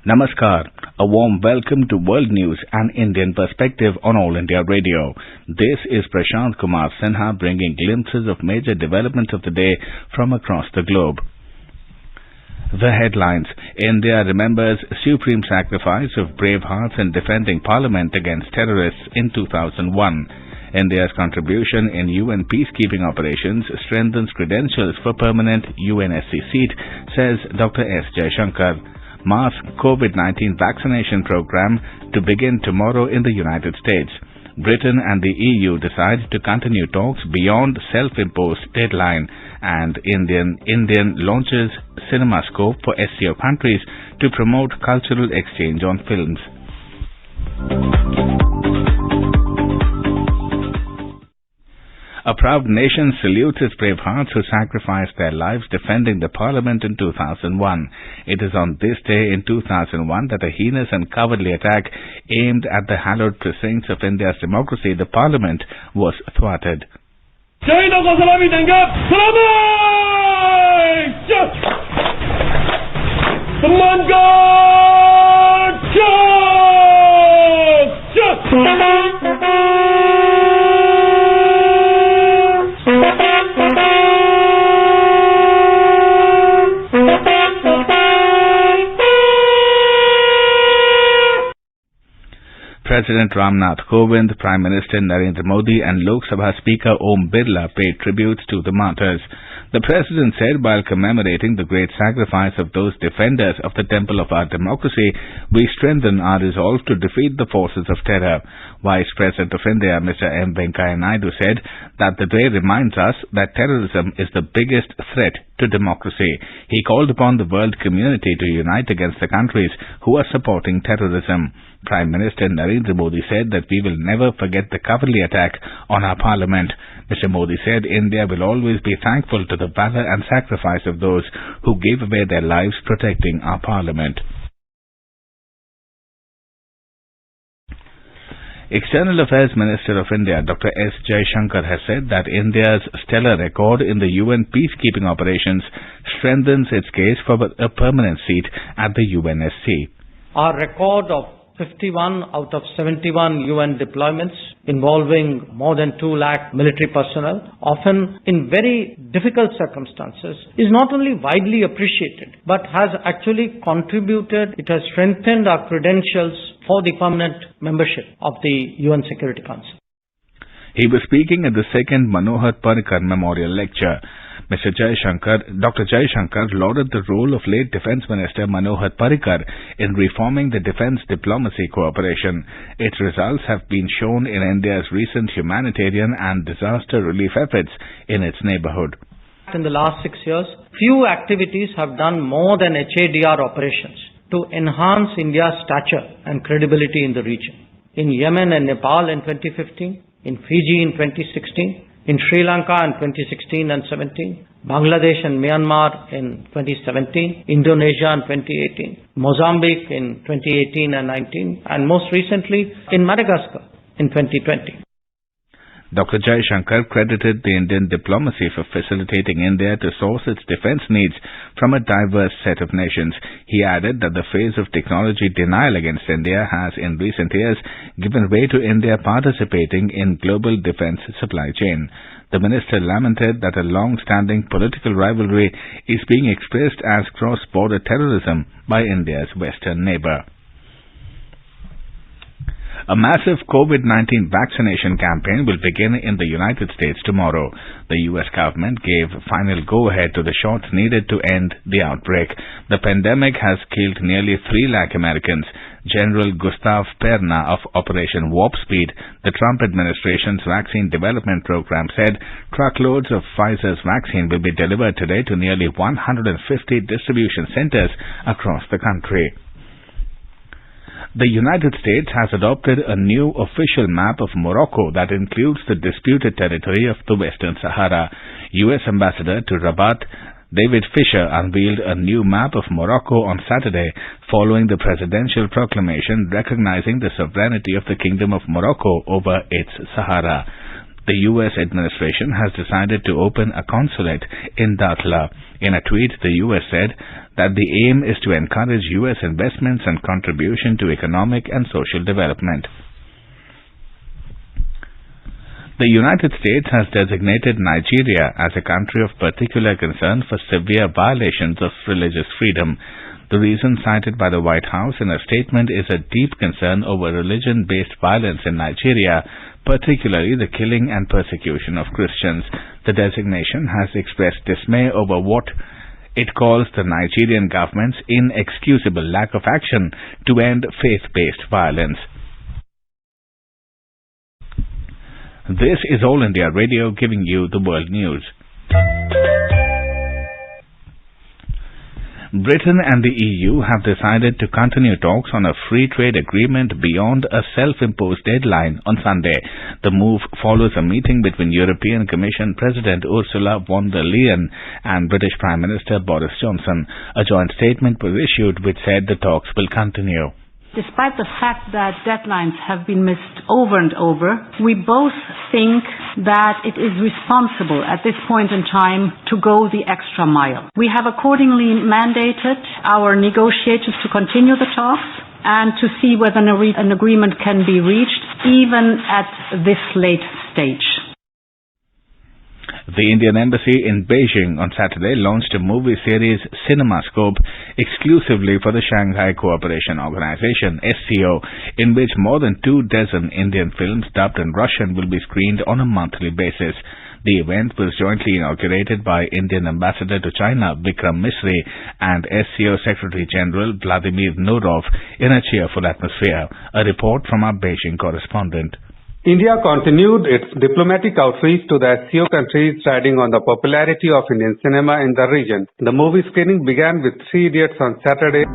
Namaskar. A warm welcome to World News and Indian Perspective on All India Radio. This is Prashant Kumar Sinha bringing glimpses of major developments of the day from across the globe. The headlines. India remembers supreme sacrifice of brave hearts in defending Parliament against terrorists in 2001. India's contribution in UN peacekeeping operations strengthens credentials for permanent UNSC seat, says Dr. S. Jaishankar. Mass COVID-19 vaccination program to begin tomorrow in the United States. Britain and the EU decide to continue talks beyond self-imposed deadline, and Indian launches Cinemascope for SCO countries to promote cultural exchange on films. A proud nation salutes its brave hearts who sacrificed their lives defending the Parliament in 2001. It is on this day in 2001 that a heinous and cowardly attack aimed at the hallowed precincts of India's democracy, the Parliament, was thwarted. President Ramnath Kovind, Prime Minister Narendra Modi and Lok Sabha Speaker Om Birla paid tributes to the martyrs. The President said while commemorating the great sacrifice of those defenders of the temple of our democracy, we strengthen our resolve to defeat the forces of terror. Vice President of India, Mr. M. Venkaiah Naidu, said that the day reminds us that terrorism is the biggest threat to democracy. He called upon the world community to unite against the countries who are supporting terrorism. Prime Minister Narendra Modi said that we will never forget the cowardly attack on our Parliament. Mr. Modi said India will always be thankful to the valor and sacrifice of those who gave away their lives protecting our Parliament. External Affairs Minister of India, Dr. S. Jaishankar, has said that India's stellar record in the UN peacekeeping operations strengthens its case for a permanent seat at the UNSC. Our record of 51 out of 71 UN deployments involving more than 2 lakh military personnel, often in very difficult circumstances, is not only widely appreciated, but has actually contributed, it has strengthened our credentials for the permanent membership of the UN Security Council. He was speaking at the second Manohar Parrikar Memorial Lecture. Dr. Jaishankar lauded the role of late Defence Minister Manohar Parrikar in reforming the defence diplomacy cooperation. Its results have been shown in India's recent humanitarian and disaster relief efforts in its neighbourhood. In the last 6 years, few activities have done more than HADR operations to enhance India's stature and credibility in the region. In Yemen and Nepal in 2015, in Fiji in 2016, in Sri Lanka in 2016 and 17, Bangladesh and Myanmar in 2017, Indonesia in 2018, Mozambique in 2018 and 19, and most recently in Madagascar in 2020. Dr. Jaishankar credited the Indian diplomacy for facilitating India to source its defence needs from a diverse set of nations. He added that the phase of technology denial against India has in recent years given way to India participating in global defence supply chain. The minister lamented that a long-standing political rivalry is being expressed as cross-border terrorism by India's western neighbour. A massive COVID-19 vaccination campaign will begin in the United States tomorrow. The U.S. government gave final go-ahead to the shots needed to end the outbreak. The pandemic has killed nearly 3 lakh Americans. General Gustave Perna of Operation Warp Speed, the Trump administration's vaccine development program, said truckloads of Pfizer's vaccine will be delivered today to nearly 150 distribution centers across the country. The United States has adopted a new official map of Morocco that includes the disputed territory of the Western Sahara. U.S. Ambassador to Rabat, David Fisher, unveiled a new map of Morocco on Saturday following the presidential proclamation recognizing the sovereignty of the Kingdom of Morocco over its Sahara. The U.S. administration has decided to open a consulate in Dakhla. In a tweet, the U.S. said that the aim is to encourage U.S. investments and contribution to economic and social development. The United States has designated Nigeria as a country of particular concern for severe violations of religious freedom. The reason cited by the White House in a statement is a deep concern over religion-based violence in Nigeria, particularly the killing and persecution of Christians. The designation has expressed dismay over what it calls the Nigerian government's inexcusable lack of action to end faith-based violence. This is All India Radio giving you the world news. Britain and the EU have decided to continue talks on a free trade agreement beyond a self-imposed deadline on Sunday. The move follows a meeting between European Commission President Ursula von der Leyen and British Prime Minister Boris Johnson. A joint statement was issued which said the talks will continue. Despite the fact that deadlines have been missed over and over, we both think that it is responsible at this point in time to go the extra mile. We have accordingly mandated our negotiators to continue the talks and to see whether an agreement can be reached even at this late stage. The Indian Embassy in Beijing on Saturday launched a movie series, Cinemascope, exclusively for the Shanghai Cooperation Organization, SCO, in which more than 24 Indian films dubbed in Russian will be screened on a monthly basis. The event was jointly inaugurated by Indian Ambassador to China, Vikram Misri, and SCO Secretary General Vladimir Nurov in a cheerful atmosphere. A report from our Beijing correspondent. India continued its diplomatic outreach to the SCO countries, riding on the popularity of Indian cinema in the region. The movie screening began with Three Idiots on Saturday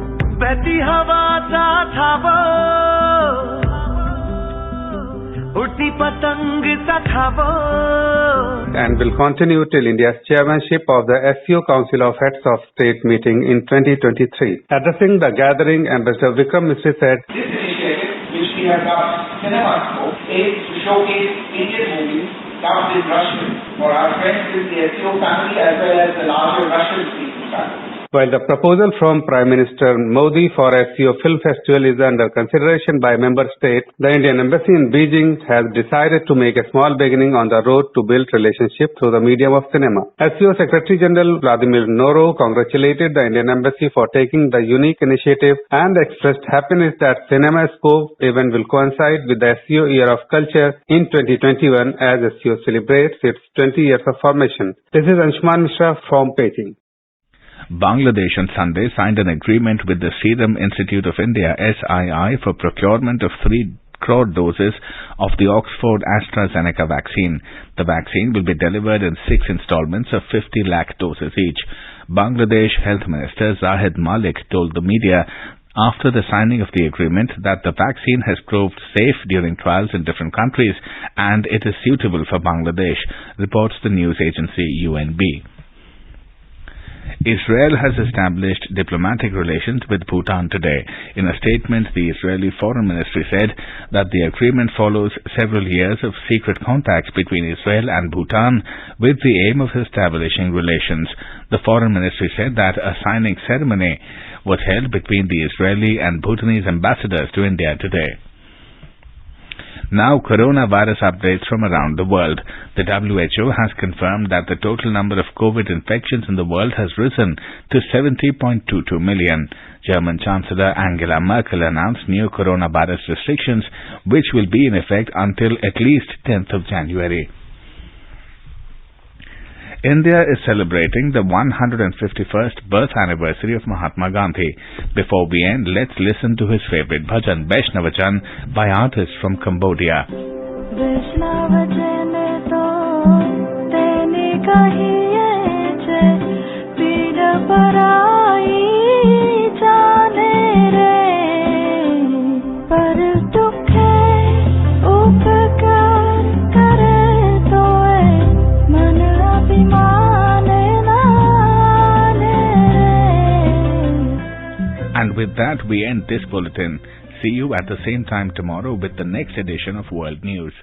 and will continue till India's chairmanship of the SCO Council of Heads of State meeting in 2023. Addressing the gathering, Ambassador Vikram Misri said, "This initiative, which we have got Cinemascope, aims to showcase Indian movies dubbed in Russian for our friends in the SCO family as well as the larger Russian-speaking family." While the proposal from Prime Minister Modi for SCO Film Festival is under consideration by member states, the Indian Embassy in Beijing has decided to make a small beginning on the road to build relationship through the medium of cinema. SCO Secretary General Vladimir Nurov congratulated the Indian Embassy for taking the unique initiative and expressed happiness that Cinemascope event will coincide with the SCO Year of Culture in 2021 as SCO celebrates its 20 years of formation. This is Anshuman Mishra from Beijing. Bangladesh on Sunday signed an agreement with the Serum Institute of India, SII, for procurement of 3 crore doses of the Oxford AstraZeneca vaccine. The vaccine will be delivered in 6 installments of 50 lakh doses each. Bangladesh Health Minister Zahid Malik told the media after the signing of the agreement that the vaccine has proved safe during trials in different countries and it is suitable for Bangladesh, reports the news agency UNB. Israel has established diplomatic relations with Bhutan today. In a statement, the Israeli Foreign Ministry said that the agreement follows several years of secret contacts between Israel and Bhutan with the aim of establishing relations. The Foreign Ministry said that a signing ceremony was held between the Israeli and Bhutanese ambassadors to India today. Now, coronavirus updates from around the world. The WHO has confirmed that the total number of COVID infections in the world has risen to 70.22 million. German Chancellor Angela Merkel announced new coronavirus restrictions, which will be in effect until at least 10th of January. India is celebrating the 151st birth anniversary of Mahatma Gandhi. Before we end, let's listen to his favorite bhajan, Vaishnavajan, by artists from Cambodia. And with that, we end this bulletin. See you at the same time tomorrow with the next edition of World News.